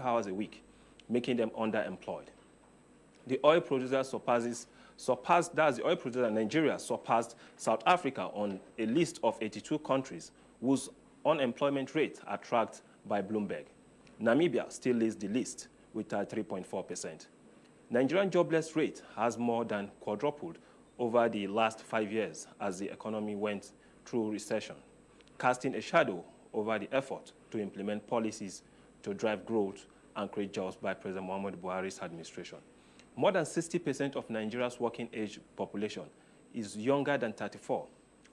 hours a week, making them underemployed. The oil producer Nigeria surpassed South Africa on a list of 82 countries whose unemployment rate are tracked by Bloomberg. Namibia still leads the list with 3.4%. Nigerian jobless rate has more than quadrupled over the last 5 years as the economy went through recession, casting a shadow over the effort to implement policies to drive growth and create jobs by President Muhammadu Buhari's administration. More than 60% of Nigeria's working-age population is younger than 34.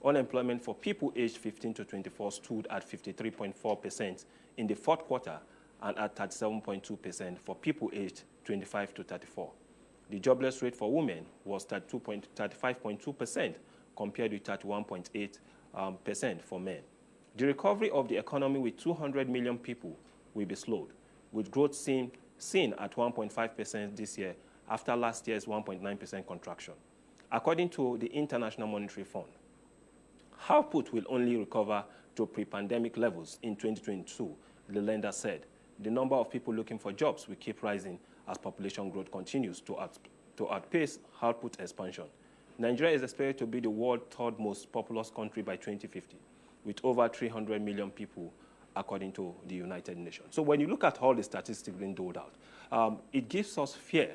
Unemployment for people aged 15 to 24 stood at 53.4% in the fourth quarter and at 37.2% for people aged 25 to 34. The jobless rate for women was 35.2% compared with 31.8% for men. The recovery of the economy with 200 million people will be slowed, with growth seen at 1.5% this year after last year's 1.9% contraction. According to the International Monetary Fund, output will only recover to pre-pandemic levels in 2022, the lender said. The number of people looking for jobs will keep rising as population growth continues to outpace output expansion. Nigeria is expected to be the world's third most populous country by 2050, with over 300 million people, according to the United Nations. So when you look at all the statistics being doled out, it gives us fear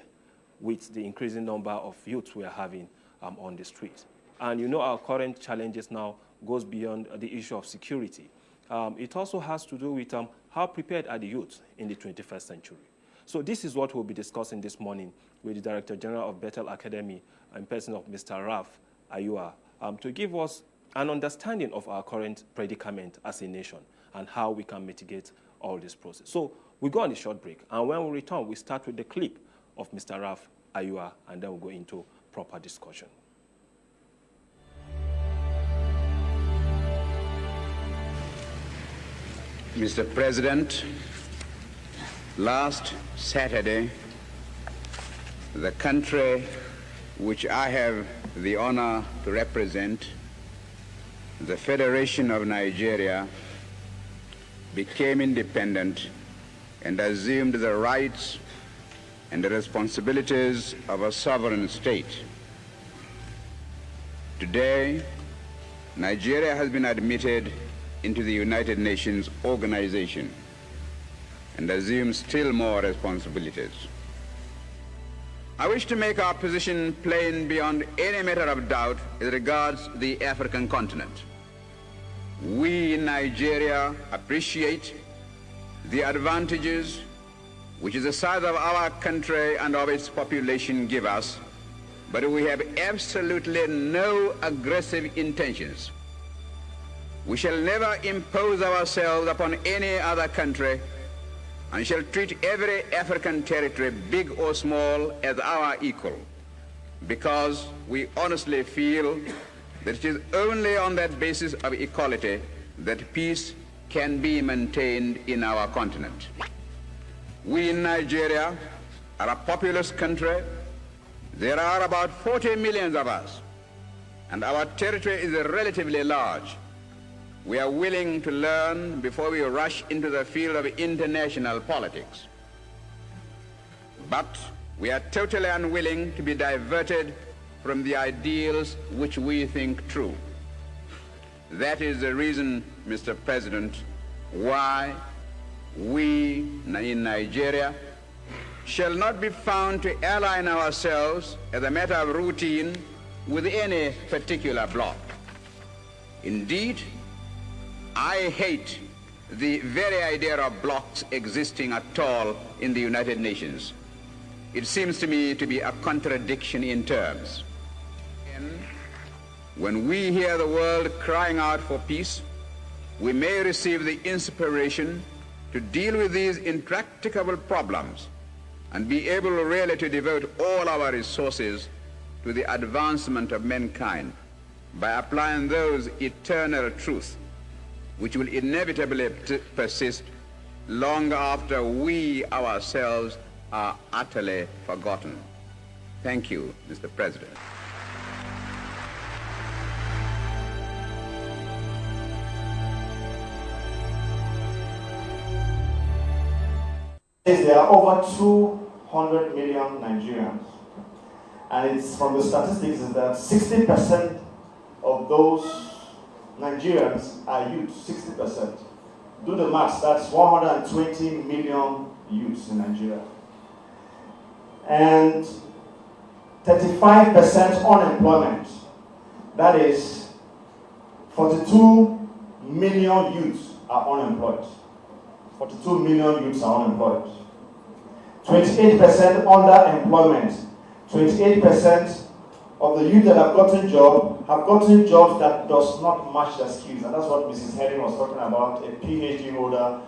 with the increasing number of youths we are having on the street. And you know our current challenges now goes beyond the issue of security. It also has to do with how prepared are the youth in the 21st century. So this is what we'll be discussing this morning with the Director General of Bethel Academy in person of Mr. Raf Ayua to give us an understanding of our current predicament as a nation and how we can mitigate all this process. So we go on a short break, and when we return, we start with the clip of Mr. Raf Ayua, and then we'll go into proper discussion. Mr. President, last Saturday, the country which I have the honor to represent, the Federation of Nigeria, became independent and assumed the rights and the responsibilities of a sovereign state. Today, Nigeria has been admitted into the United Nations organization and assumes still more responsibilities. I wish to make our position plain beyond any matter of doubt as regards the African continent. We in Nigeria appreciate the advantages which the size of our country and of its population give us, but we have absolutely no aggressive intentions. We shall never impose ourselves upon any other country and shall treat every African territory, big or small, as our equal, because we honestly feel that it is only on that basis of equality that peace can be maintained in our continent. We in Nigeria are a populous country. There are about 40 million of us, and our territory is relatively large. We are willing to learn before we rush into the field of international politics. But we are totally unwilling to be diverted from the ideals which we think true. That is the reason, Mr. President, why we in Nigeria shall not be found to align ourselves as a matter of routine with any particular bloc. Indeed, I hate the very idea of blocs existing at all in the United Nations. It seems to me to be a contradiction in terms. When we hear the world crying out for peace, we may receive the inspiration to deal with these intractable problems and be able really to devote all our resources to the advancement of mankind by applying those eternal truths which will inevitably persist long after we ourselves are utterly forgotten. Thank you, Mr. President. There are over 200 million Nigerians, and it's from the statistics is that 60% of those Nigerians are youth. 60%. Do the maths. That's 120 million youths in Nigeria, and 35% unemployment. That is 42 million youths are unemployed. 42 million youths are unemployed. 28% underemployment. 28% of the youth that have gotten jobs that does not match their skills. And that's what Mrs. Henry was talking about, a PhD holder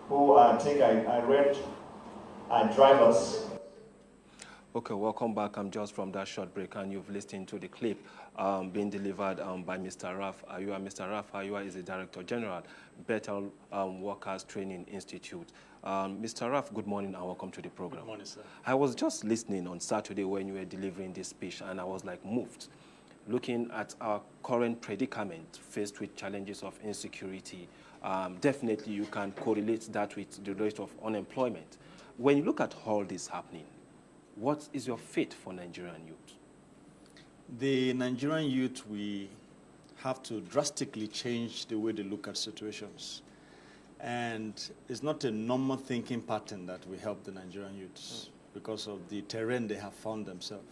who I think I read drivers. Okay, welcome back. I'm just from that short break, and you've listened to the clip being delivered by Mr. Raf Ayua. Mr. Raf Ayua is the Director General, Bethel Workers Training Institute. Mr. Raf, good morning and welcome to the program. Good morning, sir. I was just listening on Saturday when you were delivering this speech, and I was like moved, looking at our current predicament faced with challenges of insecurity. Definitely you can correlate that with the rate of unemployment. When you look at all this happening, what is your fate for Nigerian youth? The Nigerian youth, we have to drastically change the way they look at situations. And it's not a normal thinking pattern that will help the Nigerian youths because of the terrain they have found themselves.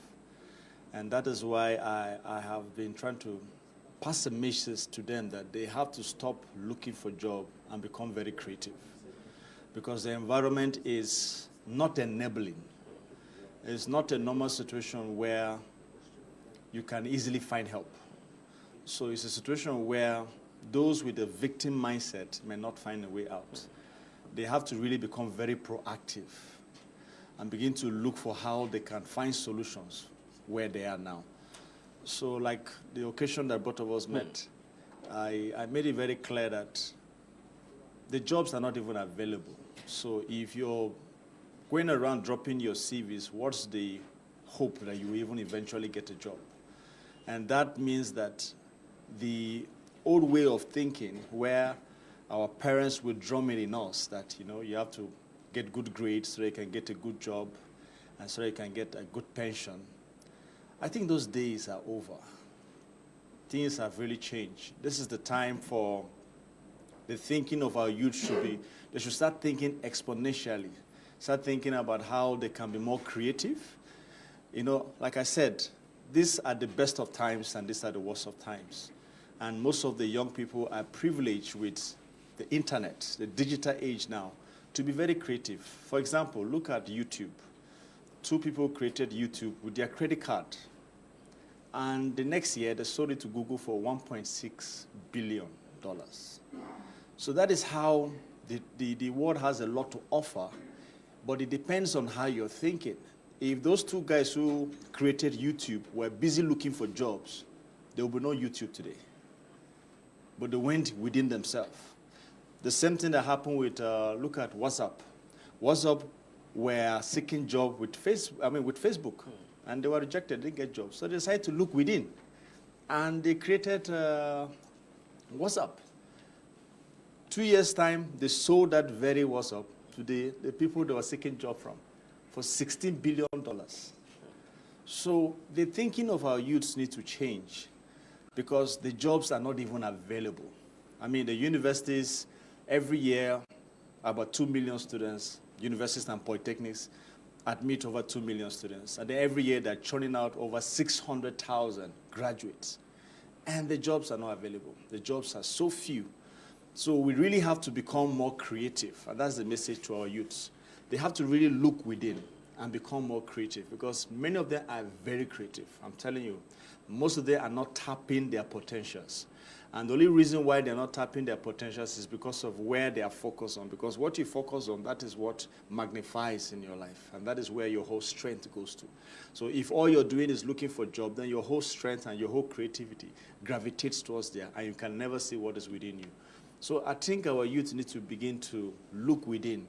And that is why I have been trying to pass a message to them that they have to stop looking for a job and become very creative. Because the environment is not enabling. It's not a normal situation where you can easily find help. So it's a situation where those with a victim mindset may not find a way out. They have to really become very proactive and begin to look for how they can find solutions where they are now. So like the occasion that both of us met, I made it very clear that the jobs are not even available. So if you're going around dropping your CVs, what's the hope that you will even eventually get a job? And that means that the old way of thinking where our parents would drum it in us that, you have to get good grades so you can get a good job and so you can get a good pension. I think those days are over. Things have really changed. This is the time for the thinking of our youth they should start thinking exponentially. Start thinking about how they can be more creative. Like I said, these are the best of times and these are the worst of times. And most of the young people are privileged with the internet, the digital age now, to be very creative. For example, look at YouTube. 2 people created YouTube with their credit card. And the next year, they sold it to Google for $1.6 billion. So that is how the world has a lot to offer, but it depends on how you're thinking. If those 2 guys who created YouTube were busy looking for jobs, there would be no YouTube today. But they went within themselves. The same thing that happened with, look at WhatsApp. WhatsApp were seeking jobs with Facebook, and they were rejected, didn't get jobs. So they decided to look within, and they created WhatsApp. 2 years' time, they sold that very WhatsApp to the people they were seeking job from for $16 billion. So the thinking of our youths needs to change because the jobs are not even available. The universities, every year, about 2 million students, universities and polytechnics, admit over 2 million students. And then every year, they're churning out over 600,000 graduates. And the jobs are not available. The jobs are so few. So we really have to become more creative. And that's the message to our youths. They have to really look within and become more creative because many of them are very creative. I'm telling you, most of them are not tapping their potentials. And the only reason why they're not tapping their potentials is because of where they are focused on. Because what you focus on, that is what magnifies in your life. And that is where your whole strength goes to. So if all you're doing is looking for a job, then your whole strength and your whole creativity gravitates towards there. And you can never see what is within you. So I think our youth need to begin to look within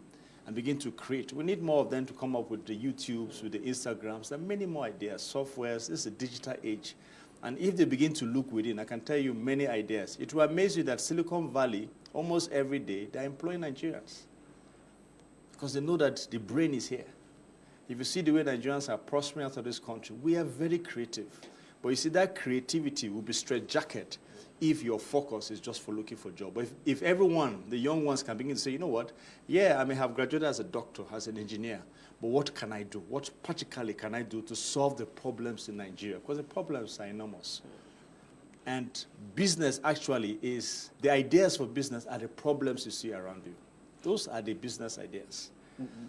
and begin to create. We need more of them to come up with the YouTubes, with the Instagrams, and many more ideas, softwares. This is a digital age. And if they begin to look within, I can tell you many ideas. It will amaze you that Silicon Valley, almost every day, they're employing Nigerians. because they know that the brain is here. If you see the way Nigerians are prospering out of this country, we are very creative. But you see, that creativity will be straitjacket if your focus is just for looking for a job. But if everyone, the young ones, can begin to say, you know what, yeah, I may have graduated as a doctor, as an engineer, but what can I do? What practically can I do to solve the problems in Nigeria? Because the problems are enormous. And business actually is, the ideas for business are the problems you see around you. Those are the business ideas.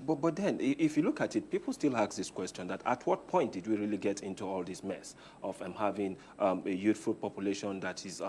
But then, if you look at it, people still ask this question, that at what point did we really get into all this mess of having a youthful population that is,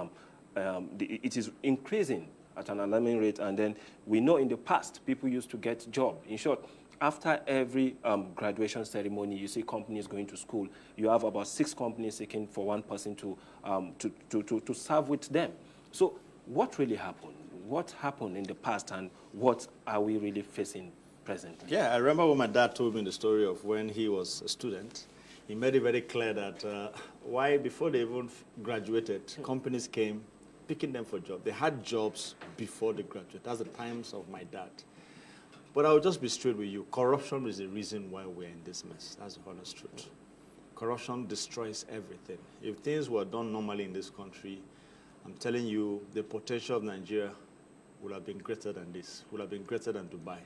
it is increasing at an alarming rate, and then we know in the past people used to get job. In short, after every graduation ceremony, you see companies going to school. You have about 6 companies seeking for one person to serve with them. So what really happened? What happened in the past, and what are we really facing presently? Yeah, I remember when my dad told me the story of when he was a student. He made it very clear that why, before they even graduated, companies came picking them for jobs. They had jobs before they graduated. That's the times of my dad. But I will just be straight with you. Corruption is the reason why we're in this mess. That's the honest truth. Corruption destroys everything. If things were done normally in this country, I'm telling you, the potential of Nigeria would have been greater than this, would have been greater than Dubai.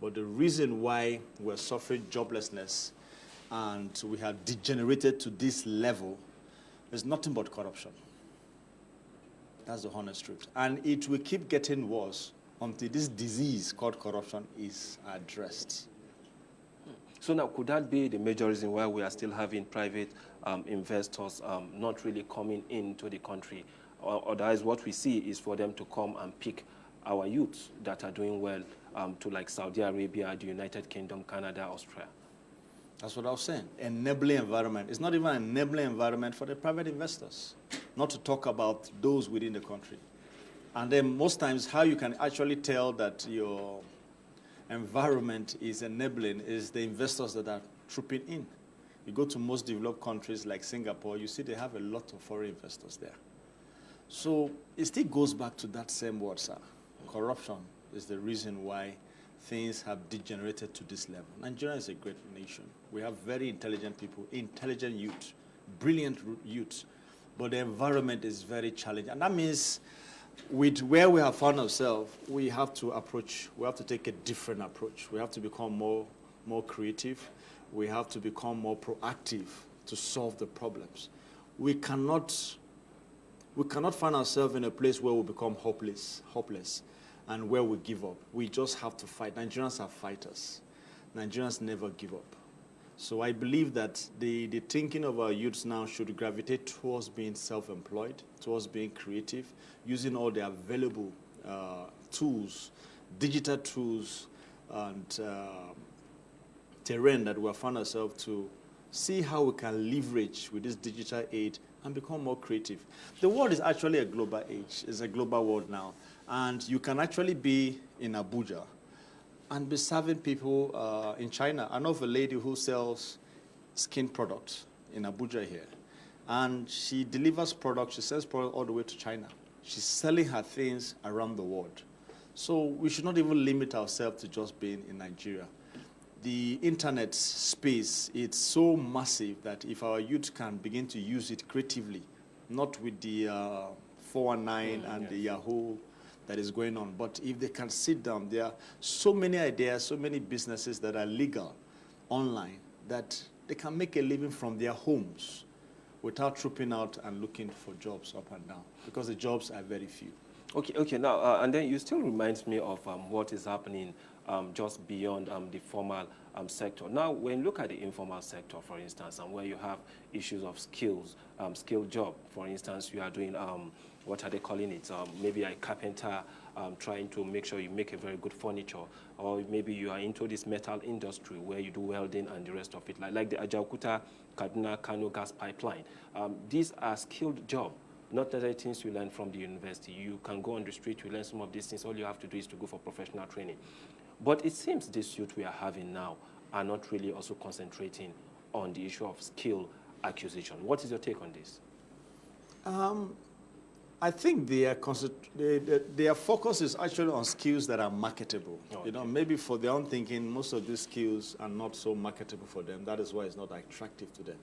But the reason why we're suffering joblessness and we have degenerated to this level is nothing but corruption. That's the honest truth. And it will keep getting worse until this disease called corruption is addressed. So now, could that be the major reason why we are still having private investors not really coming into the country? Or otherwise, what we see is for them to come and pick our youths that are doing well to like Saudi Arabia, the United Kingdom, Canada, Australia. That's what I was saying. Enabling environment. It's not even an enabling environment for the private investors, not to talk about those within the country. And then most times how you can actually tell that your environment is enabling is the investors that are trooping in. You go to most developed countries like Singapore, you see they have a lot of foreign investors there. So it still goes back to that same word, sir. Corruption is the reason why things have degenerated to this level. Nigeria is a great nation. We have very intelligent people, intelligent youth, brilliant youth, but the environment is very challenging. And that means with where we have found ourselves, we have to take a different approach. We have to become more creative. We have to become more proactive to solve the problems. We cannot find ourselves in a place where we become hopeless, and where we give up. We just have to fight. Nigerians are fighters. Nigerians never give up. So I believe that the thinking of our youths now should gravitate towards being self-employed, towards being creative, using all the available tools, digital tools, and terrain that we have found ourselves to see how we can leverage with this digital aid and become more creative. The world is actually a global age. It's a global world now. And you can actually be in Abuja and be serving people in China. I know of a lady who sells skin products in Abuja here. And she delivers products, she sells products all the way to China. She's selling her things around the world. So we should not even limit ourselves to just being in Nigeria. The internet space, it's so massive that if our youth can begin to use it creatively, not with the 419 and the Yahoo that is going on, but if they can sit down, there are so many ideas, so many businesses that are legal online that they can make a living from their homes without trooping out and looking for jobs up and down, because the jobs are very few. Okay. Now, and then you still reminds me of what is happening just beyond the formal sector. Now, when you look at the informal sector, for instance, and where you have issues of skilled job, for instance, you are doing, what are they calling it? Maybe a carpenter trying to make sure you make a very good furniture, or maybe you are into this metal industry where you do welding and the rest of it, like the Ajaokuta Kaduna Kano gas pipeline. These are skilled jobs. Not necessarily things you learn from the university. You can go on the street, you learn some of these things. All you have to do is to go for professional training. But it seems this youth we are having now are not really also concentrating on the issue of skill acquisition. What is your take on this? I think their focus is actually on skills that are marketable. Okay. You know, maybe for their own thinking, most of these skills are not so marketable for them. That is why it's not attractive to them.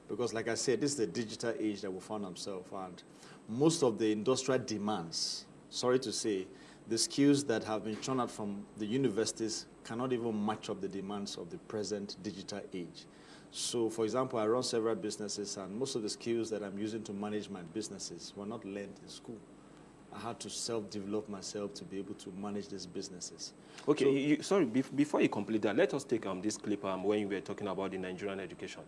Because like I said, this is the digital age that we found ourselves, and most of the industrial demands, sorry to say, the skills that have been churned out from the universities cannot even match up the demands of the present digital age. So, for example, I run several businesses, and most of the skills that I'm using to manage my businesses were not learned in school. I had to self-develop myself to be able to manage these businesses. Okay, sorry, before you complete that, let us take this clip when you were talking about the Nigerian education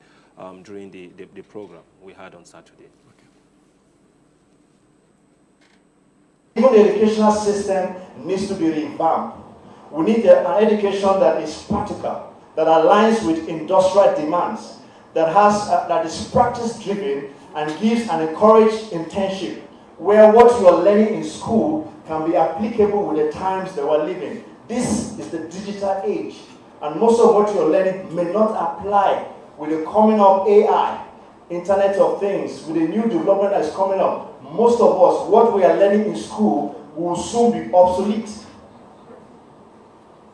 during the program we had on Saturday. Even the educational system needs to be revamped. We need an education that is practical, that aligns with industrial demands, that is practice-driven and gives and encourages internship, where what you are learning in school can be applicable with the times that we're living. This is the digital age, and most of what you're learning may not apply with the coming of AI, Internet of Things, with the new development that's coming up. Most of us, what we are learning in school will soon be obsolete.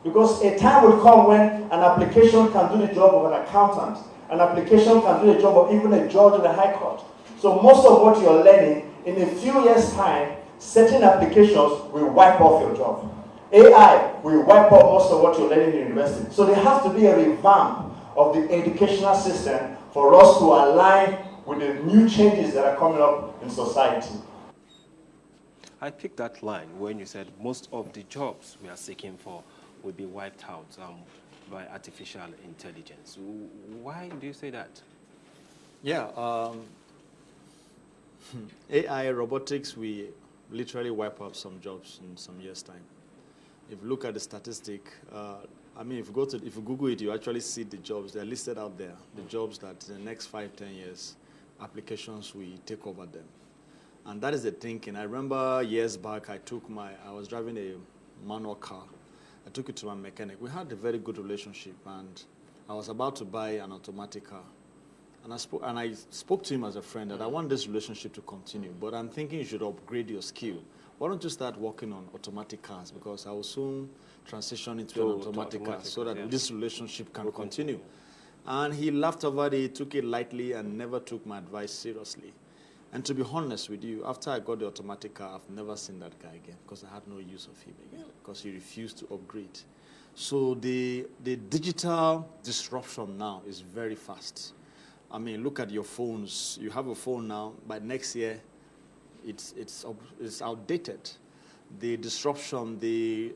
Because a time will come when an application can do the job of an accountant, an application can do the job of even a judge in the high court. So most of what you're learning, in a few years' time, certain applications will wipe off your job. AI will wipe off most of what you're learning in university. So there has to be a revamp of the educational system for us to align with the new changes that are coming up in society. I picked that line when you said most of the jobs we are seeking for will be wiped out by artificial intelligence. Why do you say that? Yeah, AI, robotics, we literally wipe out some jobs in some years' time. If you look at the statistic, if you Google it, you actually see the jobs. They're listed out there, the jobs that in the next 5-10 years, applications will take over them. And that is the thinking. I remember years back, I was driving a manual car. I took it to my mechanic. We had a very good relationship, and I was about to buy an automatic car. And I spoke to him as a friend that I want this relationship to continue, but I'm thinking you should upgrade your skill. Why don't you start working on automatic cars? Because I will soon transition into an automatic car so that this relationship can continue. And he laughed over it, he took it lightly, and never took my advice seriously. And to be honest with you, after I got the automatic car, I've never seen that guy again because I had no use of him again because he refused to upgrade. So the digital disruption now is very fast. I mean, look at your phones. You have a phone now. By next year, it's outdated. The disruption, the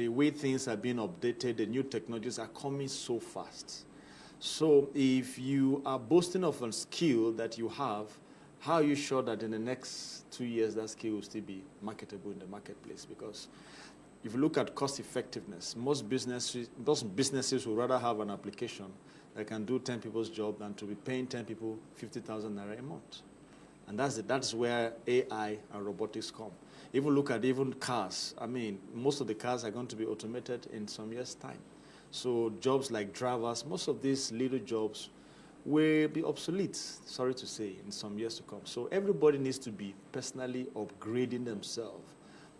way things are being updated, the new technologies are coming so fast. So if you are boasting of a skill that you have, how are you sure that in the next 2 years that skill will still be marketable in the marketplace? Because if you look at cost effectiveness, most businesses would rather have an application that can do 10 people's job than to be paying 10 people 50,000 naira a month. And that's where AI and robotics come. Even look at even cars. I mean, most of the cars are going to be automated in some years' time. So jobs like drivers, most of these little jobs will be obsolete, sorry to say, in some years to come. So everybody needs to be personally upgrading themselves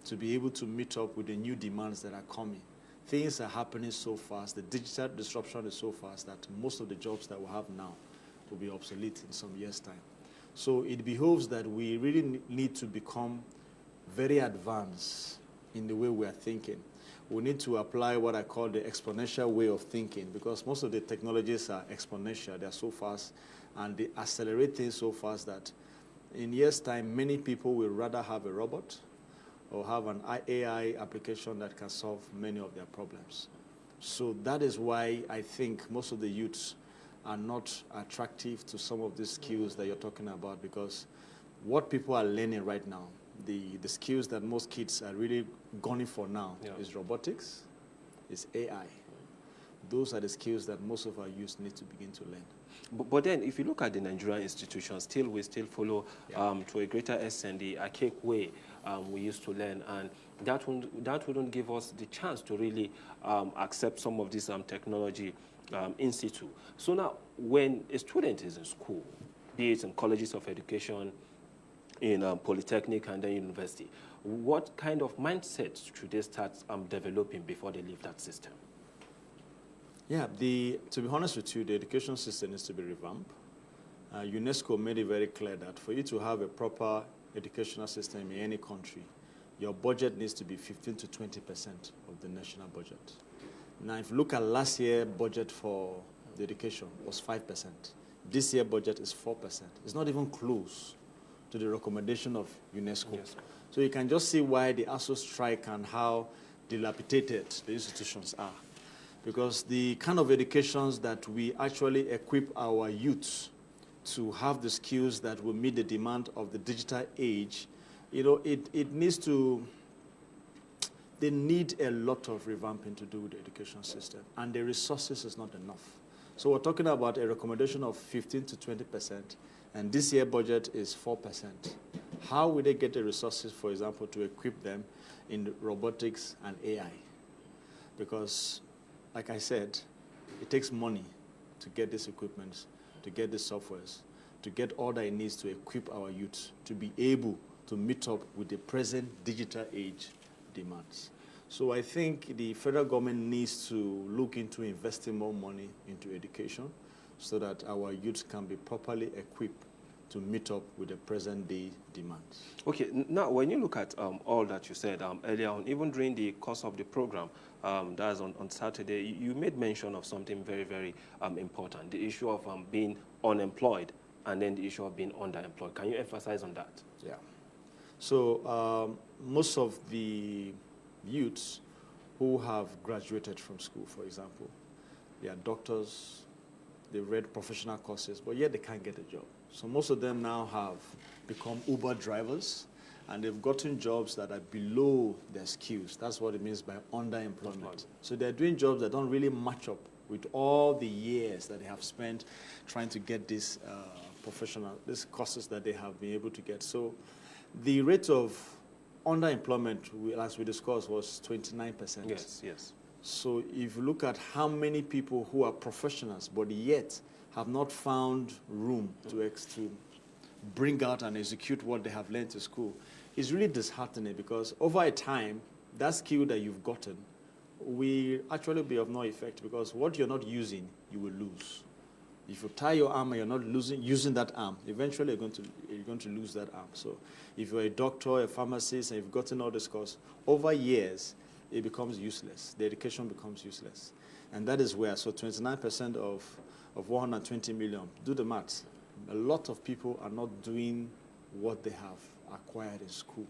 to be able to meet up with the new demands that are coming. Things are happening so fast, the digital disruption is so fast that most of the jobs that we have now will be obsolete in some years' time. So it behoves that we really need to become very advanced in the way we are thinking. We need to apply what I call the exponential way of thinking because most of the technologies are exponential. They're so fast and they accelerate things so fast that in years' time, many people will rather have a robot or have an AI application that can solve many of their problems. So that is why I think most of the youths are not attractive to some of these skills that you're talking about because what people are learning right now, the skills that most kids are really gunning for now is robotics, is AI. Those are the skills that most of our youth need to begin to learn. But then, if you look at the Nigerian institutions, we still follow, to a greater extent, the archaic way we used to learn, and that wouldn't give us the chance to really accept some of this technology in situ. So now, when a student is in school, be it in colleges of education, in polytechnic and then university. What kind of mindset should they start developing before they leave that system? Yeah, to be honest with you, the education system needs to be revamped. UNESCO made it very clear that for you to have a proper educational system in any country, your budget needs to be 15 to 20% of the national budget. Now, if you look at last year's budget for the education, it was 5%. This year's budget is 4%. It's not even close to the recommendation of UNESCO. So you can just see why the ASU strike and how dilapidated the institutions are. Because the kind of educations that we actually equip our youth to have the skills that will meet the demand of the digital age, it needs to, they need a lot of revamping to do with the education system, and the resources is not enough. So we're talking about a recommendation of 15 to 20%, and this year's budget is 4%. How will they get the resources, for example, to equip them in robotics and AI? Because, like I said, it takes money to get these equipments, to get these softwares, to get all that it needs to equip our youth to be able to meet up with the present digital age demands. So I think the federal government needs to look into investing more money into education so that our youth can be properly equipped to meet up with the present day demands. Okay, now when you look at all that you said earlier on, even during the course of the program, that's on Saturday, you made mention of something very, very important, the issue of being unemployed and then the issue of being underemployed. Can you emphasize on that? Yeah. So most of the youths who have graduated from school, for example, they are doctors, they read professional courses, but yet they can't get a job. So most of them now have become Uber drivers, and they've gotten jobs that are below their skills. That's what it means by underemployment. So they're doing jobs that don't really match up with all the years that they have spent trying to get these these courses that they have been able to get. So the rate of underemployment, as we discussed, was 29%. Yes, yes. So if you look at how many people who are professionals but yet have not found room to bring out and execute what they have learned in school, it's really disheartening, because over a time, that skill that you've gotten will actually be of no effect, because what you're not using, you will lose. If you tie your arm and you're not using that arm, eventually you're going to lose that arm. So if you're a doctor, a pharmacist, and you've gotten all this course, over years, it becomes useless. The education becomes useless. And that is where, so 29% of 120 million, do the maths. A lot of people are not doing what they have acquired in school,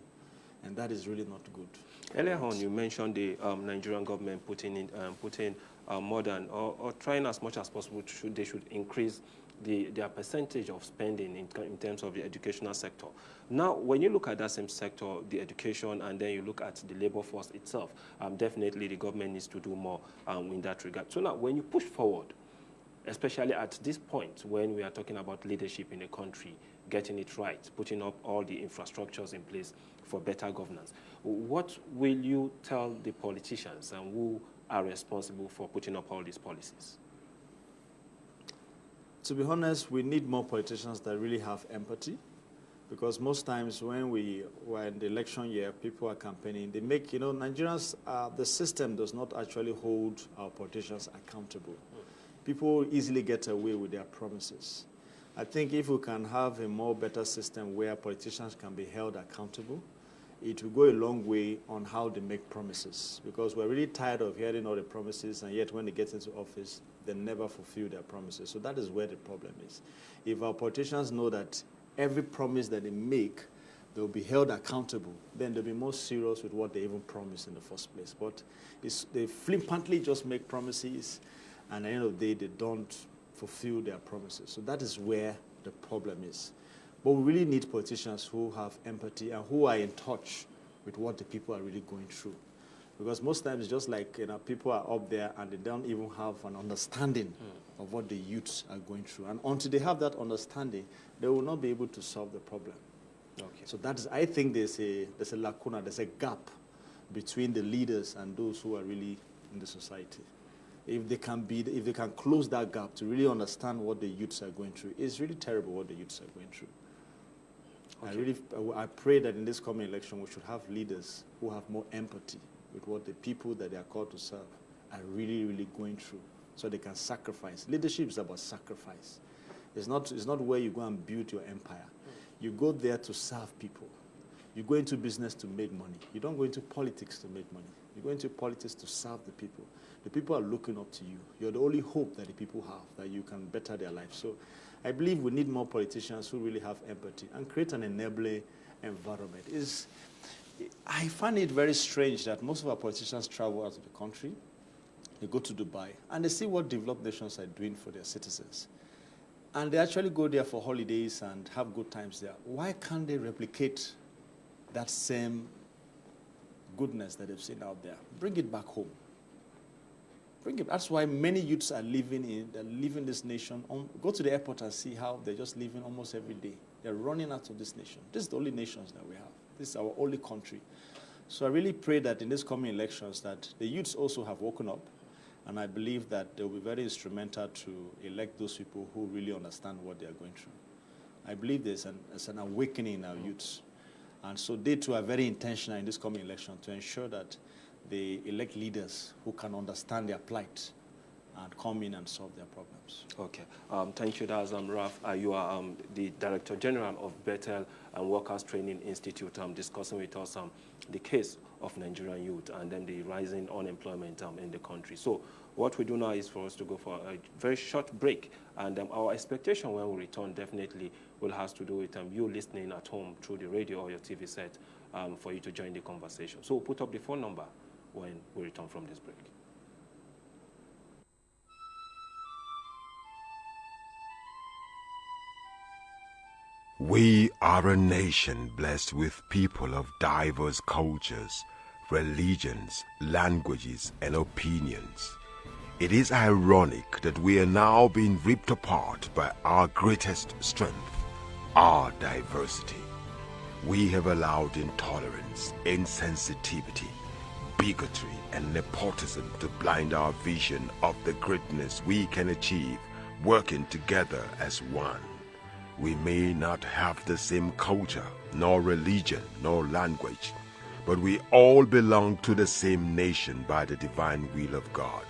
and that is really not good. Earlier on, you mentioned the Nigerian government putting more than, or trying as much as possible, they should increase their percentage of spending in terms of the educational sector. Now, when you look at that same sector, the education, and then you look at the labor force itself, definitely the government needs to do more in that regard. So now, when you push forward, especially at this point when we are talking about leadership in a country, getting it right, putting up all the infrastructures in place for better governance, what will you tell the politicians and who are responsible for putting up all these policies? To be honest, we need more politicians that really have empathy, because most times when we were in the election year, people are campaigning, they make, Nigerians, the system does not actually hold our politicians accountable. People easily get away with their promises. I think if we can have a more better system where politicians can be held accountable, it will go a long way on how they make promises, because we're really tired of hearing all the promises, and yet when they get into office, they never fulfill their promises. So that is where the problem is. If our politicians know that every promise that they make, they'll be held accountable, then they'll be more serious with what they even promised in the first place. But they flippantly just make promises, and at the end of the day, they don't fulfill their promises. So that is where the problem is. But we really need politicians who have empathy and who are in touch with what the people are really going through. Because most times it's just like people are up there and they don't even have an understanding of what the youths are going through. And until they have that understanding, they will not be able to solve the problem. Okay. So that is, I think there's a lacuna, there's a gap between the leaders and those who are really in the society. If they can close that gap to really understand what the youths are going through, it's really terrible what the youths are going through. Okay. I pray that in this coming election we should have leaders who have more empathy with what the people that they are called to serve are really, really going through, so they can sacrifice. Leadership is about sacrifice. It's not where you go and build your empire. You go there to serve people. You go into business to make money. You don't go into politics to make money. You go into politics to serve the people. The people are looking up to you. You're the only hope that the people have, that you can better their lives. So I believe we need more politicians who really have empathy and create an enabling environment. I find it very strange that most of our politicians travel out of the country. They go to Dubai, and they see what developed nations are doing for their citizens. And they actually go there for holidays and have good times there. Why can't they replicate that same goodness that they've seen out there? Bring it back home. That's why many youths are leaving this nation. Go to the airport and see how they're just leaving almost every day. They're running out of this nation. This is the only nations that we have. This is our only country. So I really pray that in these coming elections that the youths also have woken up, and I believe that they'll be very instrumental to elect those people who really understand what they are going through. I believe there's an awakening in our youths. And so they too are very intentional in this coming election to ensure that they elect leaders who can understand their plight and come in and solve their problems. Okay. Thank you, that's Raf. You are the Director General of Bethel and Workers Training Institute, discussing with us the case of Nigerian youth and then the rising unemployment in the country. So what we do now is for us to go for a very short break, and our expectation when we return definitely will have to do with you listening at home through the radio or your TV set for you to join the conversation. So we'll put up the phone number when we return from this break. We are a nation blessed with people of diverse cultures, religions, languages, and opinions. It is ironic that we are now being ripped apart by our greatest strength, our diversity. We have allowed intolerance, insensitivity, bigotry, and nepotism to blind our vision of the greatness we can achieve working together as one. We may not have the same culture, nor religion, nor language, but we all belong to the same nation by the divine will of God.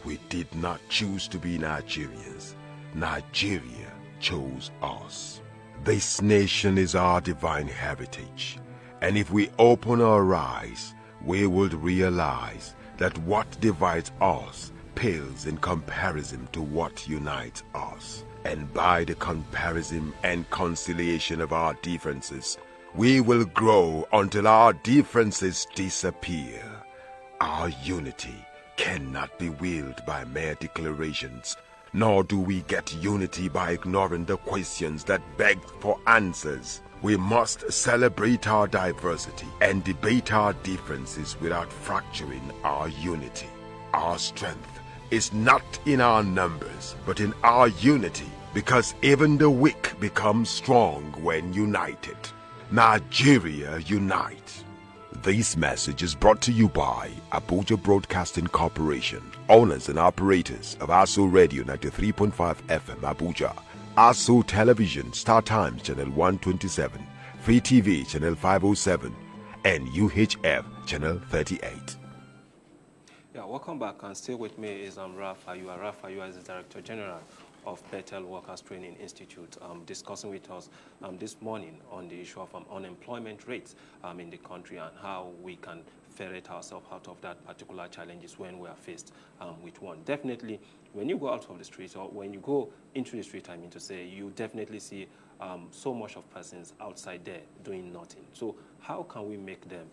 We did not choose to be Nigerians. Nigeria chose us. This nation is our divine heritage, and if we open our eyes, we will realize that what divides us pales in comparison to what unites us. And by the comparison and conciliation of our differences, we will grow until our differences disappear. Our unity cannot be willed by mere declarations, nor do we get unity by ignoring the questions that beg for answers. We must celebrate our diversity and debate our differences without fracturing our unity. Our strength is not in our numbers, but in our unity, because even the weak become strong when united. Nigeria unite. This message is brought to you by Abuja Broadcasting Corporation, owners and operators of ASO Radio 93.5 FM Abuja, ASO Television Star Times Channel 127, Free TV Channel 507, and UHF Channel 38. Yeah, welcome back, and stay with me is Raf Ayua. Raf Ayua is the Director General of Bethel Workers Training Institute, discussing with us this morning on the issue of unemployment rates in the country and how we can ferret ourselves out of that particular challenges when we are faced with one. Definitely, when you go out of the street or when you go into the street, I mean to say, you definitely see so much of persons outside there doing nothing. So how can we make them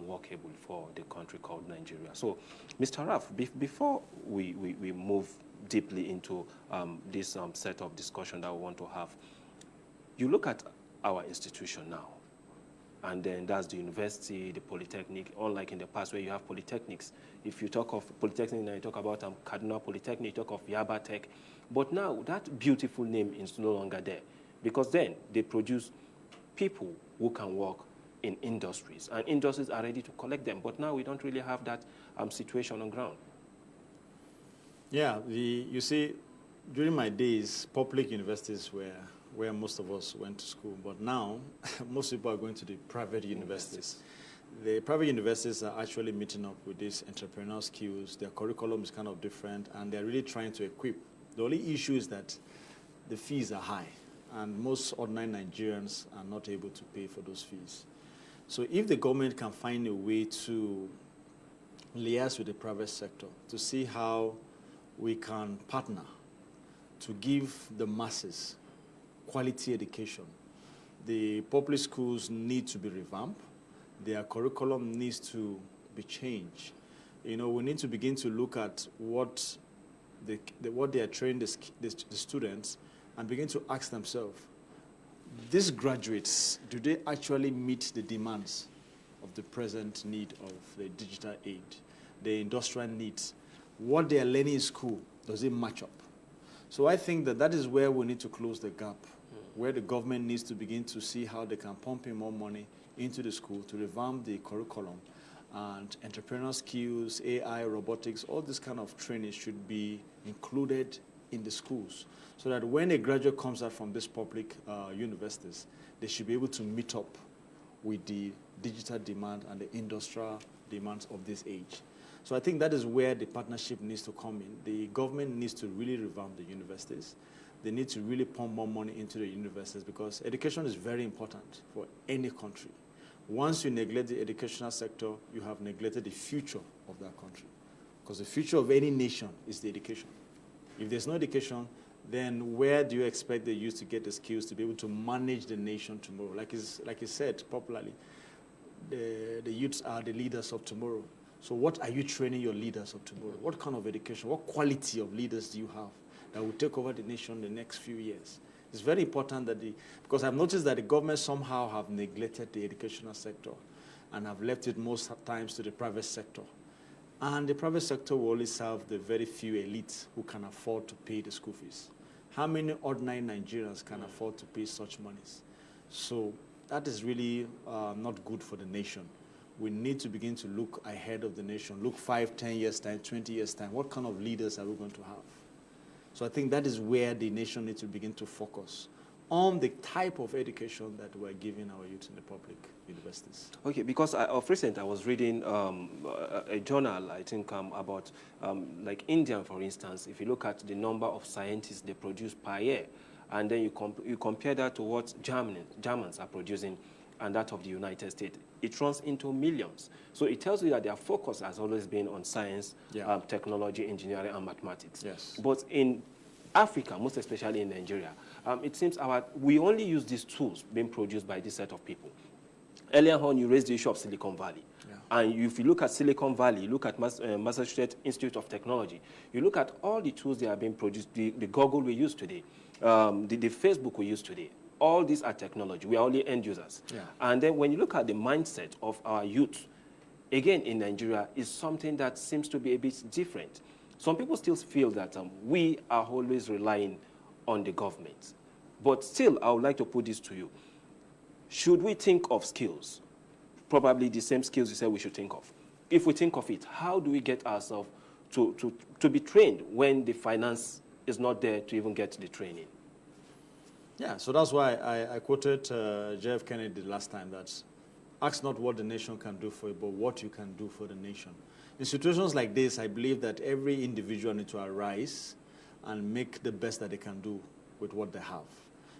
workable for the country called Nigeria? So, Mr. Raf, before we move deeply into this set of discussion that we want to have, you look at our institution now, and then that's the university, the polytechnic, unlike in the past where you have polytechnics. If you talk of polytechnic, now you talk about Kaduna Polytechnic, you talk of Yaba Tech, but now that beautiful name is no longer there, because then they produce people who can work in industries, and industries are ready to collect them, but now we don't really have that situation on ground. Yeah, you see, during my days, public universities were where most of us went to school. But now, most people are going to the private universities. The private universities are actually meeting up with these entrepreneurial skills. Their curriculum is kind of different, and they're really trying to equip. The only issue is that the fees are high, and most ordinary Nigerians are not able to pay for those fees. So if the government can find a way to liaise with the private sector to see how we can partner to give the masses quality education. The public schools need to be revamped. Their curriculum needs to be changed. You know, we need to begin to look at what they are training the students and begin to ask themselves, these graduates, do they actually meet the demands of the present need of the digital age, the industrial needs? What they are learning in school, does it match up? So I think that is where we need to close the gap, where the government needs to begin to see how they can pump in more money into the school to revamp the curriculum. And entrepreneurial skills, AI, robotics, all this kind of training should be included in the schools so that when a graduate comes out from these public universities, they should be able to meet up with the digital demand and the industrial demands of this age. So I think that is where the partnership needs to come in. The government needs to really revamp the universities. They need to really pump more money into the universities because education is very important for any country. Once you neglect the educational sector, you have neglected the future of that country. Because the future of any nation is the education. If there's no education, then where do you expect the youth to get the skills to be able to manage the nation tomorrow? Like you said popularly, the youths are the leaders of tomorrow. So what are you training your leaders of tomorrow? What kind of education, what quality of leaders do you have that will take over the nation in the next few years? It's very important that because I've noticed that the government somehow have neglected the educational sector and have left it most times to the private sector. And the private sector will only serve the very few elites who can afford to pay the school fees. How many ordinary Nigerians can afford to pay such monies? So that is really not good for the nation. We need to begin to look ahead of the nation, look 5, 10 years' time, 20 years' time. What kind of leaders are we going to have? So I think that is where the nation needs to begin to focus on the type of education that we're giving our youth in the public universities. Okay, because of recent I was reading a journal, I think, about like India, for instance. If you look at the number of scientists they produce per year, and then you compare that to what Germans are producing and that of the United States, it runs into millions. So it tells you that their focus has always been on science, technology, engineering, and mathematics. Yes. But in Africa, most especially in Nigeria, it seems we only use these tools being produced by this set of people. Earlier on, you raised the issue of Silicon Valley. Yeah. And if you look at Silicon Valley, you look at Massachusetts Institute of Technology, you look at all the tools that are being produced, the Google we use today, the Facebook we use today. All these are technology. We are only end users. Yeah. And then when you look at the mindset of our youth, again in Nigeria, is something that seems to be a bit different. Some people still feel that we are always relying on the government. But still, I would like to put this to you. Should we think of skills, probably the same skills you said we should think of? If we think of it, how do we get ourselves to be trained when the finance is not there to even get the training? Yeah, so that's why I quoted J.F. Kennedy the last time, that ask not what the nation can do for you, but what you can do for the nation. In situations like this, I believe that every individual needs to arise and make the best that they can do with what they have.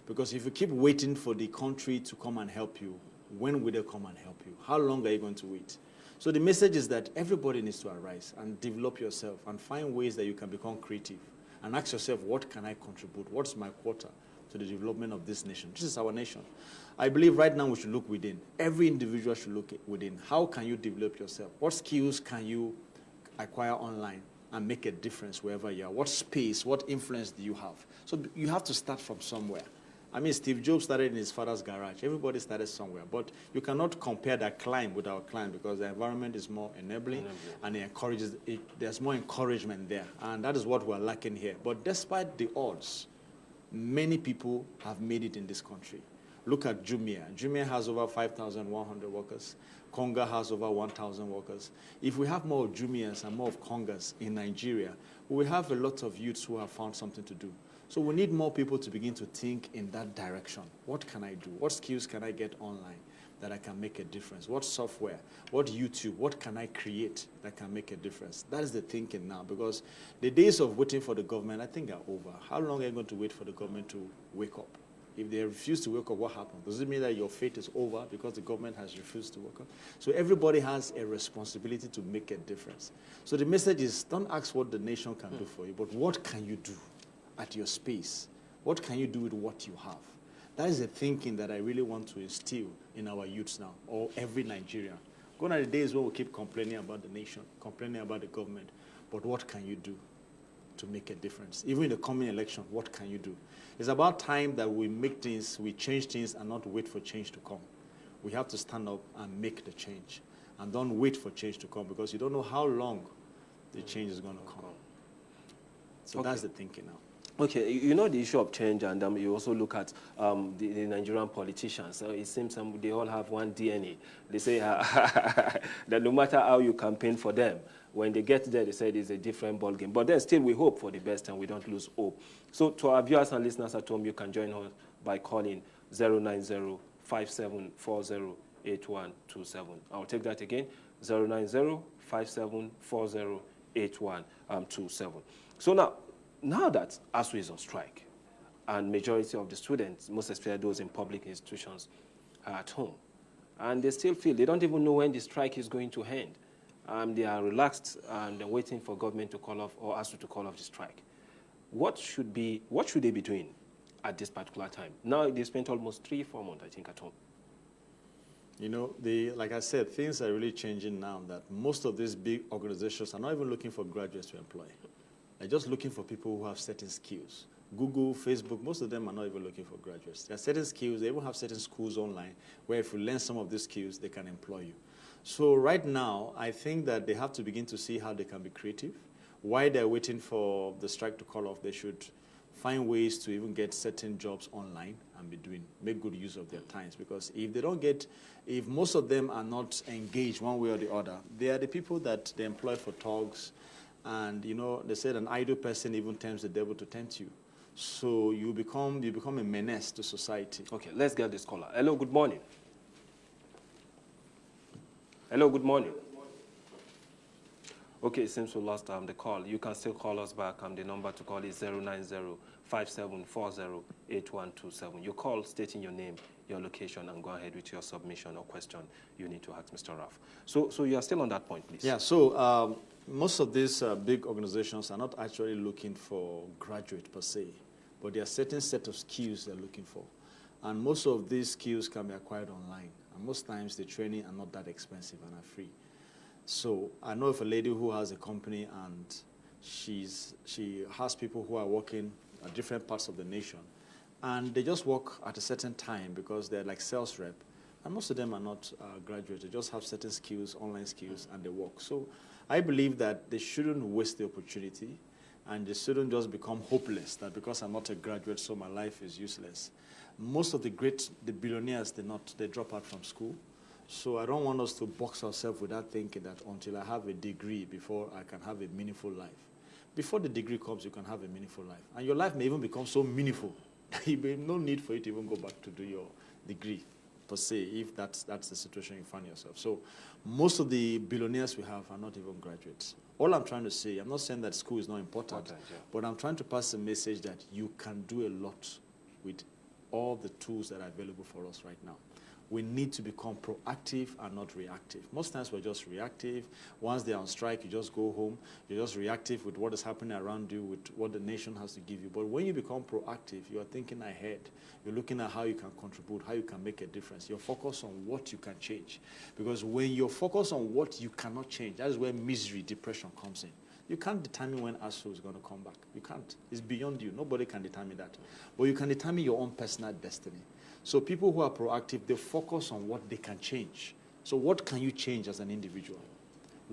Because if you keep waiting for the country to come and help you, when will they come and help you? How long are you going to wait? So the message is that everybody needs to arise and develop yourself and find ways that you can become creative and ask yourself, what can I contribute? What's my quota to the development of this nation? This is our nation. I believe right now we should look within. Every individual should look within. How can you develop yourself? What skills can you acquire online and make a difference wherever you are? What space, what influence do you have? So you have to start from somewhere. I mean, Steve Jobs started in his father's garage. Everybody started somewhere. But you cannot compare that climb with our climb because the environment is more enabling and there's more encouragement there. And that is what we're lacking here. But despite the odds, many people have made it in this country. Look at Jumia. Jumia has over 5,100 workers. Conga has over 1,000 workers. If we have more of Jumias and more of Congas in Nigeria, we have a lot of youths who have found something to do. So we need more people to begin to think in that direction. What can I do? What skills can I get online that I can make a difference? What software? What YouTube? What can I create that can make a difference? That is the thinking now, because the days of waiting for the government, I think, are over. How long are you going to wait for the government to wake up? If they refuse to wake up, what happens? Does it mean that your fate is over because the government has refused to wake up? So everybody has a responsibility to make a difference. So the message is, don't ask what the nation can do for you, but what can you do at your space? What can you do with what you have? That is the thinking that I really want to instill in our youths now, or every Nigerian. Gone are the days when we keep complaining about the nation, complaining about the government, but what can you do to make a difference? Even in the coming election, what can you do? It's about time that we make things, we change things and not wait for change to come. We have to stand up and make the change. And don't wait for change to come, because you don't know how long the change is going to come. So that's the thinking now. Okay, you know the issue of change, and you also look at the Nigerian politicians. So it seems they all have one DNA. They say that no matter how you campaign for them, when they get there, they say it's a different ballgame. But then still we hope for the best and we don't lose hope. So to our viewers and listeners at home, you can join us by calling 090-5740-8127. I'll take that again, 090-5740-8127. So now that ASU is on strike, and majority of the students, most especially those in public institutions, are at home, and they still feel they don't even know when the strike is going to end. They are relaxed and they're waiting for government to call off, or ASU to call off the strike. What should they be doing at this particular time? Now they spent almost 3-4 months, I think, at home. You know, like I said, things are really changing now, that most of these big organizations are not even looking for graduates to employ. They're just looking for people who have certain skills. Google, Facebook, most of them are not even looking for graduates. There are certain skills. They even have certain schools online where if you learn some of these skills, they can employ you. So right now, I think that they have to begin to see how they can be creative. While they're waiting for the strike to call off, they should find ways to even get certain jobs online and make good use of their times. Because if most of them are not engaged one way or the other, they are the people that they employ for talks. And, you know, they said an idle person even tempts the devil to tempt you. So you become a menace to society. Okay, let's get this caller. Hello, good morning. Hello, good morning. Okay, it seems we lost the call. You can still call us back. The number to call is 090-5740-8127. You call stating your name, your location, and go ahead with your submission or question you need to ask Mr. Raf. So you are still on that point, please. Yeah, so most of these big organizations are not actually looking for graduate per se, but there are certain set of skills they're looking for. And most of these skills can be acquired online. And most times the training are not that expensive and are free. So I know of a lady who has a company, and she has people who are working at different parts of the nation. And they just work at a certain time because they're like sales rep. And most of them are not graduates. They just have certain skills, online skills, and they work. So I believe that they shouldn't waste the opportunity, and they shouldn't just become hopeless, that because I'm not a graduate, so my life is useless. Most of the billionaires, they drop out from school. So I don't want us to box ourselves with that thinking that until I have a degree before I can have a meaningful life. Before the degree comes, you can have a meaningful life. And your life may even become so meaningful that you may no need for you to even go back to do your degree, per se, if that's the situation you find yourself. So most of the billionaires we have are not even graduates. All I'm trying to say, I'm not saying that school is not important, but I'm trying to pass a message that you can do a lot with all the tools that are available for us right now. We need to become proactive and not reactive. Most times we're just reactive. Once they're on strike, you just go home. You're just reactive with what is happening around you, with what the nation has to give you. But when you become proactive, you're thinking ahead. You're looking at how you can contribute, how you can make a difference. You're focused on what you can change. Because when you're focused on what you cannot change, that is where misery, depression comes in. You can't determine when ASU is going to come back. You can't. It's beyond you. Nobody can determine that. But you can determine your own personal destiny. So people who are proactive, they focus on what they can change. So what can you change as an individual?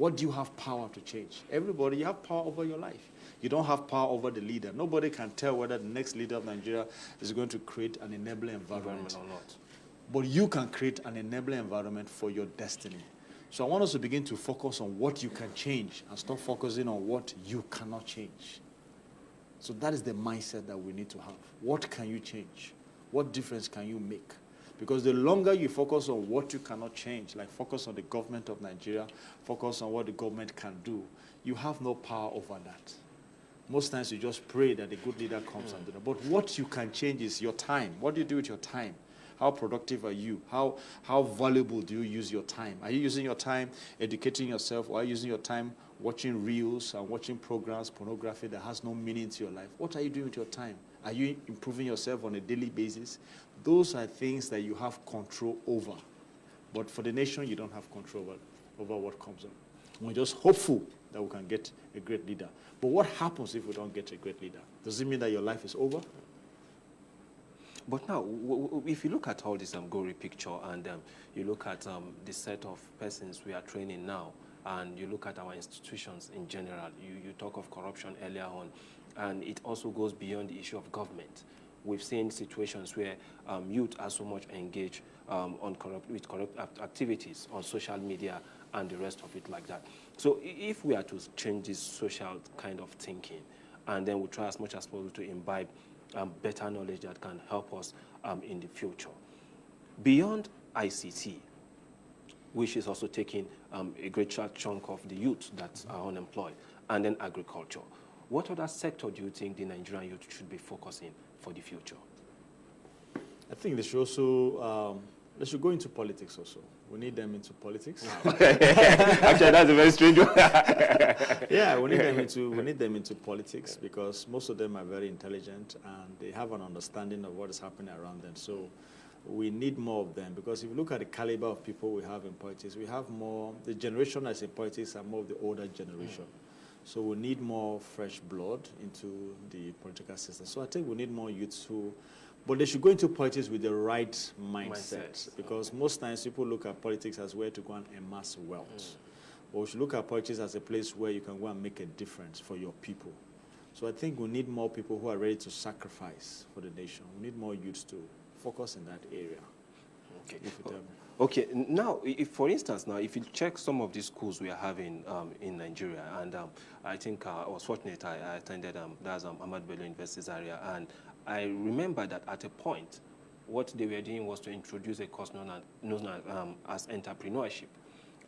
What do you have power to change? Everybody, you have power over your life. You don't have power over the leader. Nobody can tell whether the next leader of Nigeria is going to create an enabling environment or not. But you can create an enabling environment for your destiny. So I want us to begin to focus on what you can change and stop focusing on what you cannot change. So that is the mindset that we need to have. What can you change? What difference can you make? Because the longer you focus on what you cannot change, like focus on the government of Nigeria, focus on what the government can do, you have no power over that. Most times you just pray that a good leader comes and do that. But what you can change is your time. What do you do with your time? How productive are you? How valuable do you use your time? Are you using your time educating yourself, or are you using your time watching reels and watching programs, pornography that has no meaning to your life? What are you doing with your time? Are you improving yourself on a daily basis? Those are things that you have control over. But for the nation, you don't have control over what comes up. We're just hopeful that we can get a great leader. But what happens if we don't get a great leader? Does it mean that your life is over? But now, if you look at all this gory picture and you look at the set of persons we are training now, and you look at our institutions in general, you talk of corruption earlier on, and it also goes beyond the issue of government. We've seen situations where youth are so much engaged with corrupt activities on social media and the rest of it like that. So if we are to change this social kind of thinking, and then we try as much as possible to imbibe better knowledge that can help us in the future. Beyond ICT, which is also taking a great chunk of the youth that are unemployed, and then agriculture, what other sector do you think the Nigerian youth should be focusing for the future? I think they should also, they should go into politics also. We need them into politics. Actually, that's a very strange one. Yeah, we need them into politics because most of them are very intelligent and they have an understanding of what is happening around them. So we need more of them because if you look at the caliber of people we have in politics, we have more, the generation that's in politics are more of the older generation. So we need more fresh blood into the political system. So I think we need more youths who, but they should go into politics with the right mindset. Because most times people look at politics as where to go and amass wealth. But we should look at politics as a place where you can go and make a difference for your people. So I think we need more people who are ready to sacrifice for the nation. We need more youths to focus in that area. Okay. Okay, now, for instance, if you check some of these schools we are having in Nigeria, and I think I was fortunate, I attended that's Ahmad Bello University's area, and I remember that at a point, what they were doing was to introduce a course known as entrepreneurship.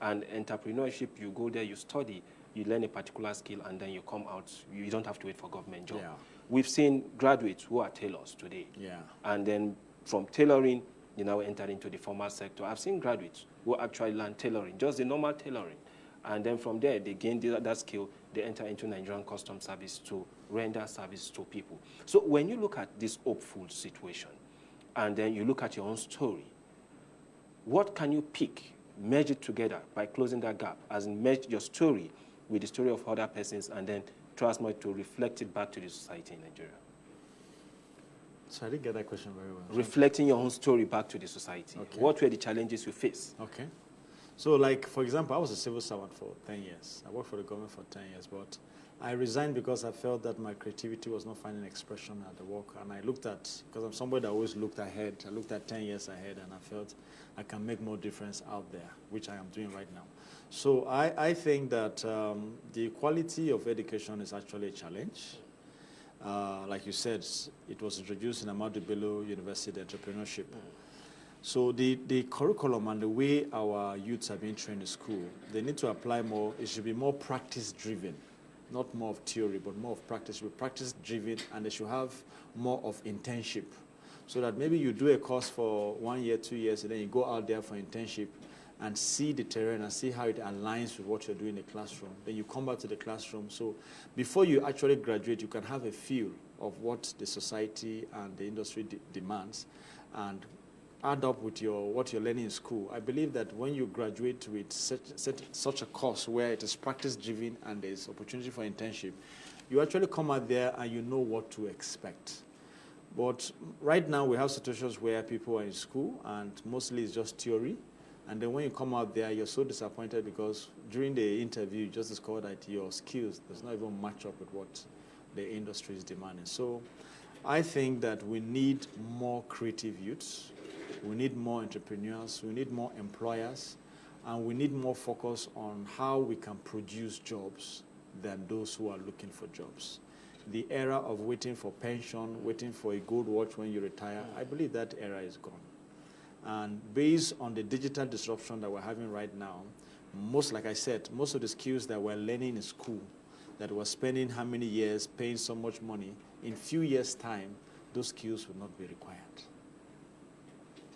And entrepreneurship, you go there, you study, you learn a particular skill, and then you come out, you don't have to wait for government job. Yeah. We've seen graduates who are tailors today. Yeah. And then from tailoring, you now enter into the formal sector. I've seen graduates who actually learn tailoring, just the normal tailoring. And then from there, they gain that skill, they enter into Nigerian Customs Service to render service to people. So when you look at this hopeful situation, and then you look at your own story, what can you pick, merge it together by closing that gap, as in merge your story with the story of other persons, and then try as much to reflect it back to the society in Nigeria? So I didn't get that question very well. Reflecting your own story back to the society. Okay. What were the challenges you faced? Okay. So like, for example, I was a civil servant for 10 years. I worked for the government for 10 years, but I resigned because I felt that my creativity was not finding expression at the work. And I looked at, because I'm somebody that always looked ahead, I looked at 10 years ahead, and I felt I can make more difference out there, which I am doing right now. So I think that the quality of education is actually a challenge. Like you said, it was introduced in Ahmadu Bello University, entrepreneurship. So the curriculum and the way our youths are being trained in school, they need to apply more. It should be more practice-driven, not more of theory, but more of practice. It should be practice-driven, and they should have more of internship. So that maybe you do a course for 1 year, 2 years, and then you go out there for internship and see the terrain and see how it aligns with what you're doing in the classroom. Then you come back to the classroom. So before you actually graduate, you can have a feel of what the society and the industry demands and add up with what you're learning in school. I believe that when you graduate with such a course where it is practice-driven and there's opportunity for internship, you actually come out there and you know what to expect. But right now we have situations where people are in school and mostly it's just theory. And then when you come out there, you're so disappointed because during the interview, you just discovered that your skills does not even match up with what the industry is demanding. So I think that we need more creative youths, we need more entrepreneurs, we need more employers, and we need more focus on how we can produce jobs than those who are looking for jobs. The era of waiting for pension, waiting for a gold watch when you retire, I believe that era is gone. And based on the digital disruption that we're having right now, like I said, most of the skills that we're learning in school, that we're spending how many years paying so much money, in few years' time, those skills will not be required.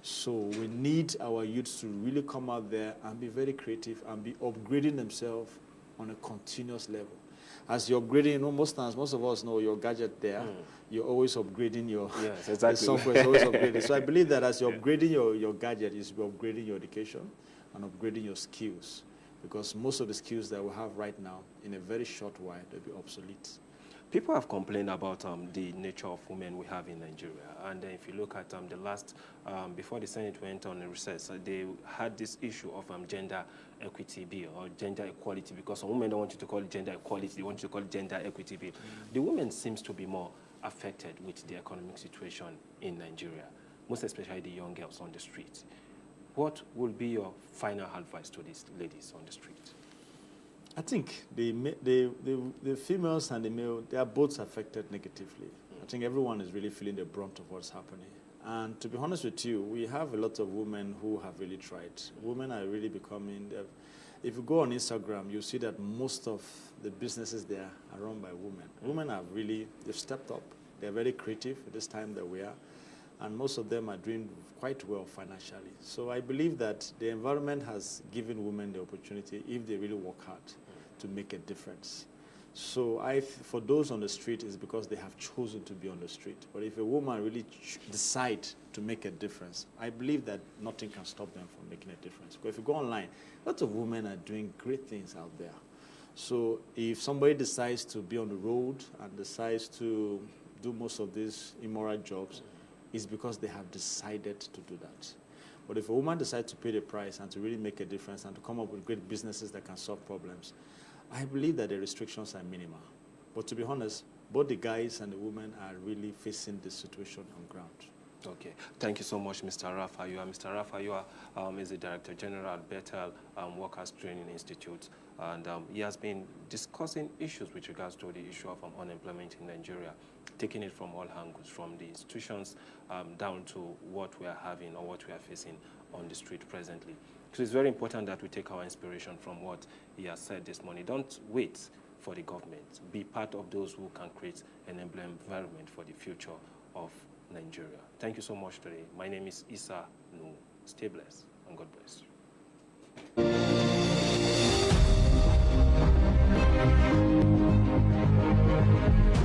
So we need our youths to really come out there and be very creative and be upgrading themselves on a continuous level. As you're upgrading, most times, most of us know your gadget there, you're always upgrading your the software is always upgrading. So I believe that as you're upgrading your gadget, you're upgrading your education and upgrading your skills, because most of the skills that we have right now, in a very short while, they'll be obsolete. People have complained about the nature of women we have in Nigeria. And if you look at the last, before the Senate went on a recess, they had this issue of gender equity bill or gender equality, because some women don't want you to call it gender equality, they want you to call it gender equity bill. The women seems to be more affected with the economic situation in Nigeria, most especially the young girls on the street. What will be your final advice to these ladies on the street? I think the females and the male, they are both affected negatively. I think everyone is really feeling the brunt of what's happening. And to be honest with you, we have a lot of women who have really tried. Women are really becoming, if you go on Instagram, you'll see that most of the businesses there are run by women. Women have really, they've stepped up. They're very creative at this time that we are. And most of them are doing quite well financially. So I believe that the environment has given women the opportunity, if they really work hard, to make a difference. So for those on the street, it's because they have chosen to be on the street. But if a woman really decides to make a difference, I believe that nothing can stop them from making a difference. Because if you go online, lots of women are doing great things out there. So if somebody decides to be on the road and decides to do most of these immoral jobs, it's because they have decided to do that. But if a woman decides to pay the price and to really make a difference and to come up with great businesses that can solve problems, I believe that the restrictions are minimal. But to be honest, both the guys and the women are really facing this situation on ground. Okay. Thank you so much, Mr. Rafayua. Mr. Rafayua is the Director General at Bethel Workers Training Institute. And he has been discussing issues with regards to the issue of unemployment in Nigeria, taking it from all angles, from the institutions down to what we are having or what we are facing on the street presently. So it's very important that we take our inspiration from what he has said this morning. Don't wait for the government. Be part of those who can create an environment for the future of Nigeria. Thank you so much today. My name is Issa Nu. Stay blessed and God bless you.